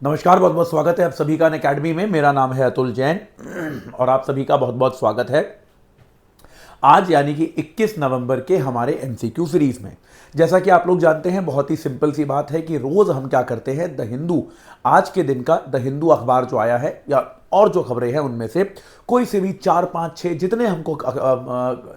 नमस्कार, बहुत बहुत स्वागत है आप सभी का अनअकैडमी में। मेरा नाम है अतुल जैन और आप सभी का बहुत बहुत स्वागत है आज यानी कि 21 नवंबर के हमारे एमसीक्यू सीरीज में। जैसा कि आप लोग जानते हैं, बहुत ही सिंपल सी बात है कि रोज हम क्या करते हैं, द हिंदू, आज के दिन का द हिंदू अखबार जो आया है या और जो खबरें हैं उनमें से कोई से भी 4, 5, 6 जितने हमको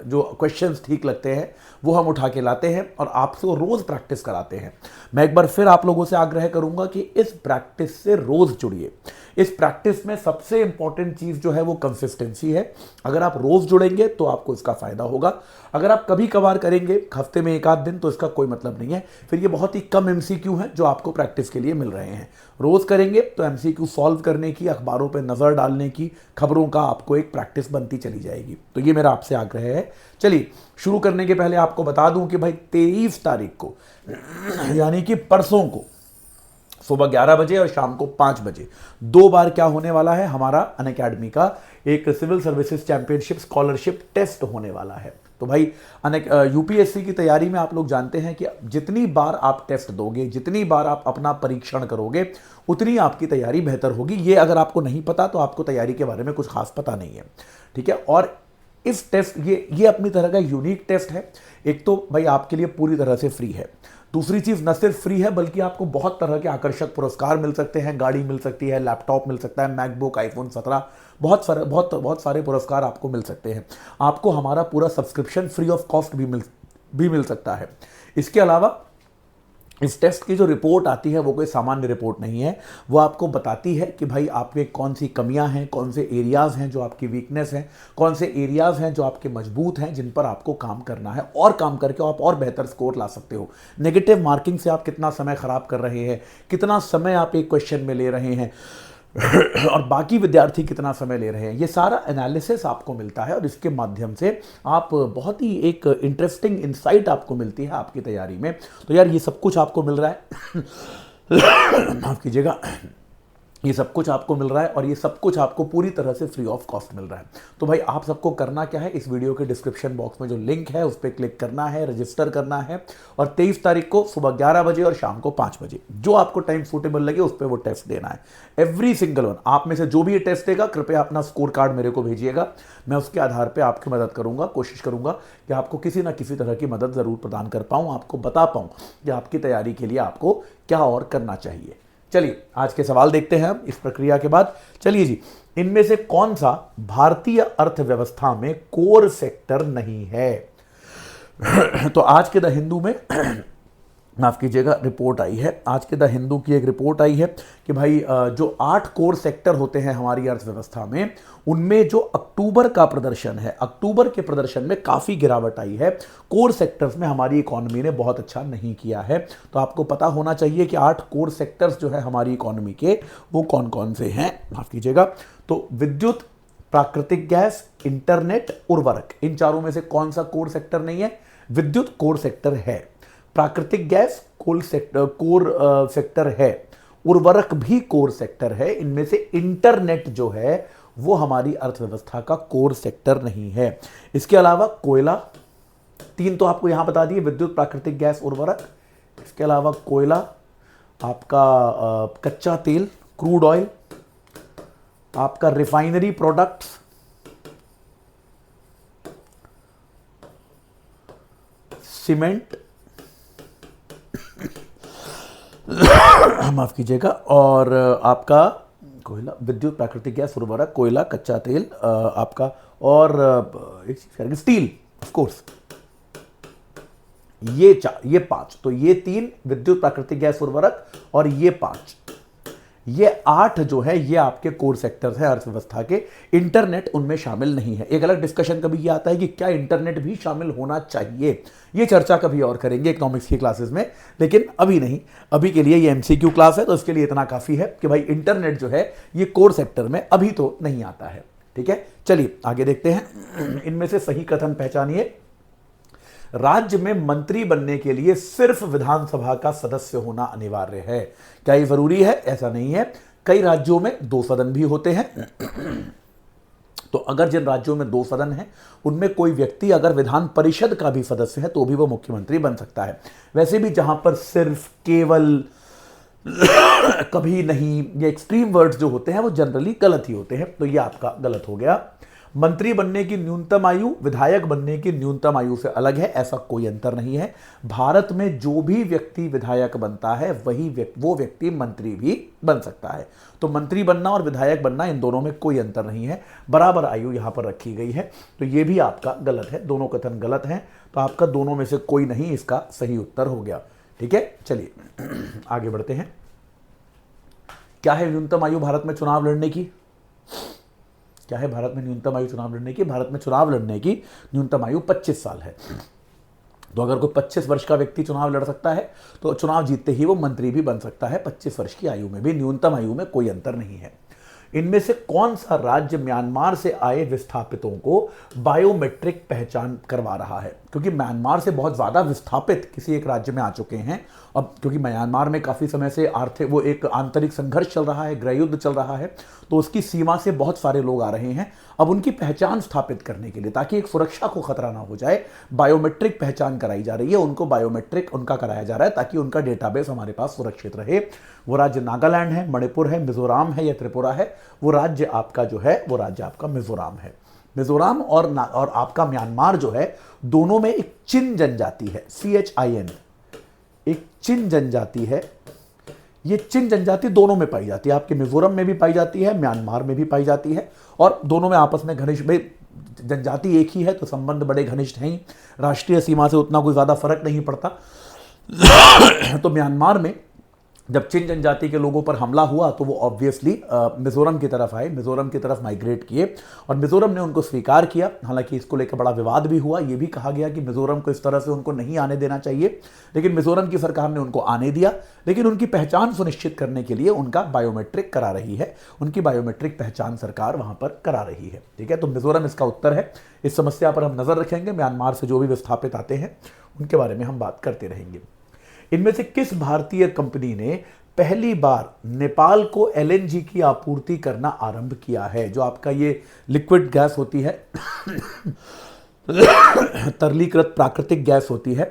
जो क्वेश्चंस ठीक लगते हैं वो हम उठा के लाते हैं और आपसे वो रोज प्रैक्टिस कराते हैं। मैं एक बार फिर आप लोगों से आग्रह करूंगा कि इस प्रैक्टिस से रोज जुड़िए। इस प्रैक्टिस में सबसे इंपॉर्टेंट चीज जो है वो कंसिस्टेंसी है। अगर आप रोज जुड़ेंगे तो आपको इसका फायदा होगा। अगर आप कभी कभार करेंगे हफ्ते में एक आध दिन तो इसका कोई मतलब नहीं है। फिर ये बहुत ही कम एमसीक्यू हैं जो आपको प्रैक्टिस के लिए मिल रहे हैं। रोज करेंगे तो एमसीक्यू सॉल्व करने की, अखबारों पर नजर डालने की, खबरों का आपको एक प्रैक्टिस बनती चली जाएगी। तो ये मेरा आपसे आग्रह है। चलिए शुरू करने के पहले आपको बता दूं कि भाई 23 तारीख को यानी कि परसों को सुबह 11 बजे और शाम को 5 बजे 2 बार क्या होने वाला है, हमारा अनअकैडमी का एक civil services championship scholarship test होने वाला है। तो भाई यूपीएससी की तैयारी में आप लोग जानते हैं कि जितनी बार आप टेस्ट दोगे, जितनी बार आप अपना परीक्षण करोगे, उतनी आपकी तैयारी बेहतर होगी। ये अगर आपको नहीं पता तो आपको तैयारी के बारे में कुछ खास पता नहीं है, ठीक है। और इस टेस्ट ये अपनी तरह का यूनिक टेस्ट है। एक तो भाई आपके लिए पूरी तरह से फ्री है। दूसरी चीज न सिर्फ फ्री है बल्कि आपको बहुत तरह के आकर्षक पुरस्कार मिल सकते हैं। गाड़ी मिल सकती है, लैपटॉप मिल सकता है, मैकबुक, आईफोन 17, बहुत सारे पुरस्कार आपको मिल सकते हैं। आपको हमारा पूरा सब्सक्रिप्शन फ्री ऑफ कॉस्ट भी मिल सकता है। इसके अलावा इस टेस्ट की जो रिपोर्ट आती है वो कोई सामान्य रिपोर्ट नहीं है। वो आपको बताती है कि भाई आपके कौन सी कमियां हैं, कौन से एरियाज़ हैं जो आपकी वीकनेस हैं, कौन से एरियाज़ हैं जो आपके मजबूत हैं, जिन पर आपको काम करना है और काम करके आप और बेहतर स्कोर ला सकते हो। नेगेटिव मार्किंग से आप कितना समय खराब कर रहे हैं, कितना समय आप एक क्वेश्चन में ले रहे हैं और बाकी विद्यार्थी कितना समय ले रहे हैं, ये सारा एनालिसिस आपको मिलता है और इसके माध्यम से आप बहुत ही एक इंटरेस्टिंग इंसाइट आपको मिलती है आपकी तैयारी में। तो यार ये सब कुछ आपको मिल रहा है माफ कीजिएगा, ये सब कुछ आपको मिल रहा है और ये सब कुछ आपको पूरी तरह से फ्री ऑफ कॉस्ट मिल रहा है। तो भाई आप सबको करना क्या है, इस वीडियो के डिस्क्रिप्शन बॉक्स में जो लिंक है उस पर क्लिक करना है, रजिस्टर करना है और 23 तारीख को सुबह 11 बजे और शाम को 5 बजे जो आपको टाइम सूटेबल लगे उस पर वो टेस्ट देना है। एवरी सिंगल वन, आप में से जो भी ये टेस्ट देगा कृपया अपना स्कोर कार्ड मेरे को भेजिएगा। मैं उसके आधार पर आपकी मदद करूंगा, कोशिश करूंगा कि आपको किसी ना किसी तरह की मदद जरूर प्रदान कर पाऊँ, आपको बता पाऊँ कि आपकी तैयारी के लिए आपको क्या और करना चाहिए। चलिए आज के सवाल देखते हैं हम इस प्रक्रिया के बाद। चलिए जी, इनमें से कौन सा भारतीय अर्थव्यवस्था में कोर सेक्टर नहीं है? तो आज के द हिंदू में माफ कीजिएगा रिपोर्ट आई है, आज के द हिंदू की एक रिपोर्ट आई है कि भाई जो 8 कोर सेक्टर होते हैं हमारी अर्थव्यवस्था में, उनमें जो अक्टूबर का प्रदर्शन है, अक्टूबर के प्रदर्शन में काफ़ी गिरावट आई है। कोर सेक्टर्स में हमारी इकोनॉमी ने बहुत अच्छा नहीं किया है। तो आपको पता होना चाहिए कि 8 कोर सेक्टर्स जो है हमारी इकोनॉमी के वो कौन कौन से हैं। माफ कीजिएगा, तो विद्युत, प्राकृतिक गैस, इंटरनेट, उर्वरक, इन चारों में से कौन सा कोर सेक्टर नहीं है? विद्युत कोर सेक्टर है, प्राकृतिक गैस कोर सेक्टर है, उर्वरक भी कोर सेक्टर है। इनमें से इंटरनेट जो है वो हमारी अर्थव्यवस्था का कोर सेक्टर नहीं है। इसके अलावा कोयला, 3 तो आपको यहां बता दिए, विद्युत, प्राकृतिक गैस, उर्वरक। इसके अलावा कोयला, आपका कच्चा तेल, क्रूड ऑयल, आपका रिफाइनरी प्रोडक्ट्स, सीमेंट माफ कीजिएगा, और आपका कोयला, विद्युत, प्राकृतिक गैस, उर्वरक, कोयला, कच्चा तेल, आपका और एक चीज स्टील ऑफ कोर्स, ये 5। तो ये 3 विद्युत, प्राकृतिक गैस, उर्वरक और ये 5, ये 8 जो है ये आपके कोर सेक्टर्स हैं अर्थव्यवस्था के। इंटरनेट उनमें शामिल नहीं है। एक अलग डिस्कशन कभी ये आता है कि क्या इंटरनेट भी शामिल होना चाहिए, ये चर्चा कभी और करेंगे इकोनॉमिक्स की क्लासेस में, लेकिन अभी नहीं। अभी के लिए ये एमसीक्यू क्लास है तो इसके लिए इतना काफी है कि भाई इंटरनेट जो है ये कोर सेक्टर में अभी तो नहीं आता है, ठीक है। चलिए आगे देखते हैं। इनमें से सही कथन पहचानिए। राज्य में मंत्री बनने के लिए सिर्फ विधानसभा का सदस्य होना अनिवार्य है। क्या ये जरूरी है? ऐसा नहीं है। कई राज्यों में 2 सदन भी होते हैं। तो अगर जिन राज्यों में 2 सदन हैं उनमें कोई व्यक्ति अगर विधान परिषद का भी सदस्य है तो भी वो मुख्यमंत्री बन सकता है। वैसे भी जहां पर सिर्फ केवल कभी नहीं, ये एक्सट्रीम वर्ड्स जो होते हैं वो जनरली गलत ही होते हैं, तो ये आपका गलत हो गया। मंत्री बनने की न्यूनतम आयु विधायक बनने की न्यूनतम आयु से अलग है, ऐसा कोई अंतर नहीं है। भारत में जो भी व्यक्ति विधायक बनता है वो व्यक्ति मंत्री भी बन सकता है। तो मंत्री बनना और विधायक बनना, इन दोनों में कोई अंतर नहीं है, बराबर आयु यहां पर रखी गई है। तो ये भी आपका गलत है, दोनों कथन गलत हैं। तो आपका दोनों में से कोई नहीं इसका सही उत्तर हो गया। ठीक है, चलिए आगे बढ़ते हैं। क्या है न्यूनतम आयु भारत में चुनाव लड़ने की? क्या है भारत में न्यूनतम आयु चुनाव लड़ने की? भारत में चुनाव लड़ने की न्यूनतम आयु 25 साल है। तो अगर कोई 25 वर्ष का व्यक्ति चुनाव लड़ सकता है तो चुनाव जीतते ही वो मंत्री भी बन सकता है। 25 वर्ष की आयु में भी न्यूनतम आयु में कोई अंतर नहीं है। इनमें से कौन सा राज्य म्यांमार से आए विस्थापितों को बायोमेट्रिक पहचान करवा रहा है? क्योंकि म्यांमार से बहुत ज़्यादा विस्थापित किसी एक राज्य में आ चुके हैं। अब क्योंकि म्यांमार में काफ़ी समय से एक आंतरिक संघर्ष चल रहा है, गृह युद्ध चल रहा है, तो उसकी सीमा से बहुत सारे लोग आ रहे हैं। अब उनकी पहचान स्थापित करने के लिए, ताकि एक सुरक्षा को खतरा ना हो जाए, बायोमेट्रिक पहचान कराई जा रही है। उनको बायोमेट्रिक उनका कराया जा रहा है ताकि उनका डेटाबेस हमारे पास सुरक्षित रहे। वो राज्य नागालैंड है, मणिपुर है, मिजोरम है या त्रिपुरा है, वो राज्य आपका जो है वो राज्य आपका मिजोरम है। मिजोरम और आपका म्यांमार जो है, दोनों में एक चिन जनजाति है, CHIN, एक चिन जनजाति है। ये चिन जनजाति दोनों में पाई जाती है, आपके मिजोरम में भी पाई जाती है, म्यांमार में भी पाई जाती है, और दोनों में आपस में घनिष्ठ, भाई जनजाति एक ही है तो संबंध बड़े घनिष्ठ हैं ही, राष्ट्रीय सीमा से उतना कोई ज़्यादा फर्क नहीं पड़ता। तो म्यांमार में जब चिन जनजाति के लोगों पर हमला हुआ तो वो ऑब्वियसली मिजोरम की तरफ आए, मिजोरम की तरफ माइग्रेट किए, और मिजोरम ने उनको स्वीकार किया। हालांकि इसको लेकर बड़ा विवाद भी हुआ, ये भी कहा गया कि मिजोरम को इस तरह से उनको नहीं आने देना चाहिए, लेकिन मिजोरम की सरकार ने उनको आने दिया। लेकिन उनकी पहचान सुनिश्चित करने के लिए उनका बायोमेट्रिक करा रही है, उनकी बायोमेट्रिक पहचान सरकार वहां पर करा रही है। ठीक है, तो मिजोरम इसका उत्तर है। इस समस्या पर हम नजर रखेंगे, म्यांमार से जो भी विस्थापित आते हैं उनके बारे में हम बात करते रहेंगे। इनमें से किस भारतीय कंपनी ने पहली बार नेपाल को LNG की आपूर्ति करना आरंभ किया है? जो आपका ये लिक्विड गैस होती है, तरलीकृत प्राकृतिक गैस होती है,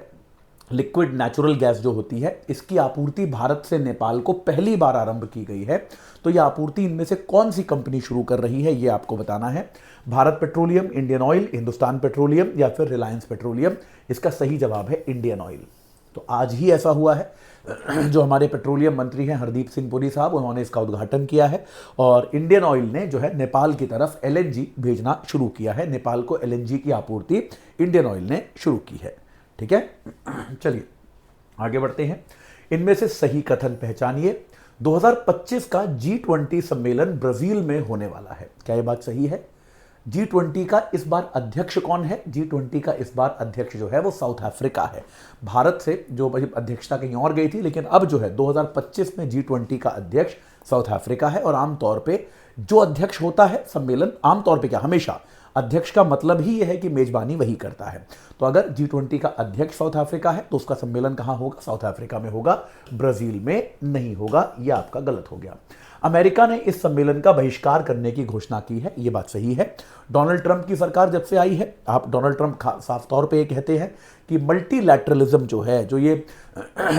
लिक्विड नेचुरल गैस जो होती है, इसकी आपूर्ति भारत से नेपाल को पहली बार आरंभ की गई है। तो यह आपूर्ति इनमें से कौन सी कंपनी शुरू कर रही है, यह आपको बताना है। Bharat petroleum, Indian oil, Hindustan petroleum या फिर रिलायंस पेट्रोलियम? इसका सही जवाब है इंडियन ऑयल। तो आज ही ऐसा हुआ है, जो हमारे पेट्रोलियम मंत्री हैं हरदीप सिंह पुरी साहब, उन्होंने इसका उद्घाटन किया है, और इंडियन ऑयल ने जो है नेपाल की तरफ LNG भेजना शुरू किया है। नेपाल को LNG की आपूर्ति इंडियन ऑयल ने शुरू की है। ठीक है, चलिए आगे बढ़ते हैं। इनमें से सही कथन पहचानिए। 2025 का G20 सम्मेलन ब्राजील में होने वाला है, क्या यह बात सही है? G20 का इस बार अध्यक्ष कौन है? G20 का इस बार अध्यक्ष जो है वो साउथ अफ्रीका है। भारत से जो अध्यक्षता कहीं और गई थी, लेकिन अब जो है 2025 में G20 का अध्यक्ष साउथ अफ्रीका है। और आमतौर पे जो अध्यक्ष होता है सम्मेलन, आमतौर पे क्या, हमेशा अध्यक्ष का मतलब ही यह है कि मेजबानी वही करता है। तो अगर G20 का अध्यक्ष साउथ अफ्रीका है तो उसका सम्मेलन कहां होगा? साउथ अफ्रीका में होगा, ब्राजील में नहीं होगा। यह आपका गलत हो गया। अमेरिका ने इस सम्मेलन का बहिष्कार करने की घोषणा की है, यह बात सही है। डोनाल्ड ट्रंप की सरकार जब से आई है, आप डोनाल्ड ट्रंप साफ तौर पे ये कहते हैं कि मल्टीलैटरलिज्म जो है, जो ये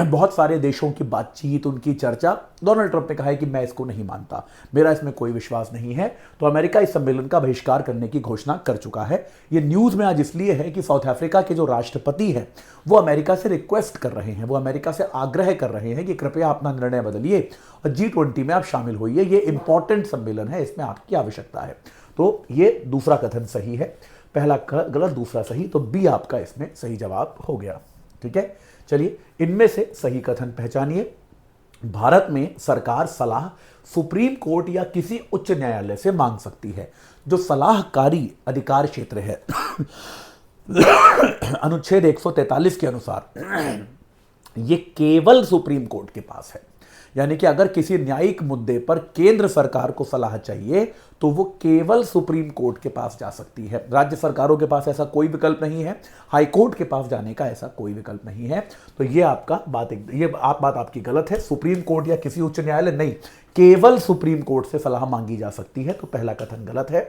बहुत सारे देशों की बातचीत, उनकी चर्चा, डोनाल्ड ट्रंप ने कहा है कि मैं इसको नहीं मानता, मेरा इसमें कोई विश्वास नहीं है। तो अमेरिका इस सम्मेलन का बहिष्कार करने की घोषणा कर चुका है। ये न्यूज़ में आज इसलिए है कि साउथ अफ्रीका के जो राष्ट्रपति हैं वो अमेरिका से रिक्वेस्ट कर रहे हैं, वो अमेरिका से आग्रह कर रहे हैं कि कृपया अपना निर्णय बदलिए और G20 में आप शामिल होइए, ये इंपॉर्टेंट सम्मेलन है, इसमें आपकी आवश्यकता है। तो ये दूसरा कथन सही है, पहला गलत, दूसरा सही, तो B आपका इसमें सही जवाब हो गया। ठीक है, चलिए इनमें से सही कथन पहचानिए। भारत में सरकार सलाह सुप्रीम कोर्ट या किसी उच्च न्यायालय से मांग सकती है। जो सलाहकारी अधिकार क्षेत्र है अनुच्छेद 143 के अनुसार ये केवल सुप्रीम कोर्ट के पास है। यानी कि अगर किसी न्यायिक मुद्दे पर केंद्र सरकार को सलाह चाहिए तो वो केवल सुप्रीम कोर्ट के पास जा सकती है। राज्य सरकारों के पास ऐसा कोई विकल्प नहीं है, हाई कोर्ट के पास जाने का ऐसा कोई विकल्प नहीं है। तो ये आपका बात आपकी गलत है। सुप्रीम कोर्ट या किसी उच्च न्यायालय नहीं, केवल सुप्रीम कोर्ट से सलाह मांगी जा सकती है। तो पहला कथन गलत है।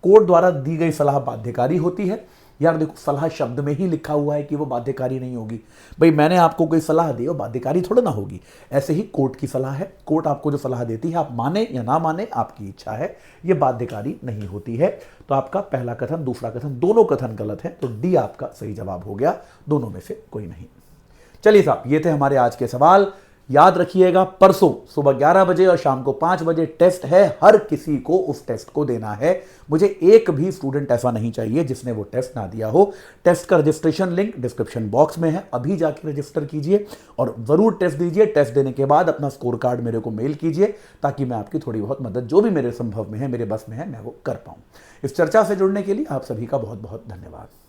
कोर्ट द्वारा दी गई सलाह बाध्यकारी होती है। यार देखो, सलाह शब्द में ही लिखा हुआ है कि वो बाध्यकारी नहीं होगी। भाई मैंने आपको कोई सलाह दी, वो बाध्यकारी थोड़ा ना होगी। ऐसे ही कोर्ट की सलाह है, कोर्ट आपको जो सलाह देती है, आप माने या ना माने आपकी इच्छा है, ये बाध्यकारी नहीं होती है। तो आपका पहला कथन, दूसरा कथन, दोनों कथन गलत है, तो डी आपका सही जवाब हो गया, दोनों में से कोई नहीं। चलिए साहब, ये थे हमारे आज के सवाल। याद रखिएगा, परसों सुबह 11 बजे और शाम को 5 बजे टेस्ट है। हर किसी को उस टेस्ट को देना है। मुझे एक भी स्टूडेंट ऐसा नहीं चाहिए जिसने वो टेस्ट ना दिया हो। टेस्ट का रजिस्ट्रेशन लिंक डिस्क्रिप्शन बॉक्स में है, अभी जाके रजिस्टर कीजिए और जरूर टेस्ट दीजिए। टेस्ट देने के बाद अपना स्कोर कार्ड मेरे को मेल कीजिए, ताकि मैं आपकी थोड़ी बहुत मदद जो भी मेरे संभव में है, मेरे बस में है, मैं वो कर पाऊँ। इस चर्चा से जुड़ने के लिए आप सभी का बहुत बहुत धन्यवाद।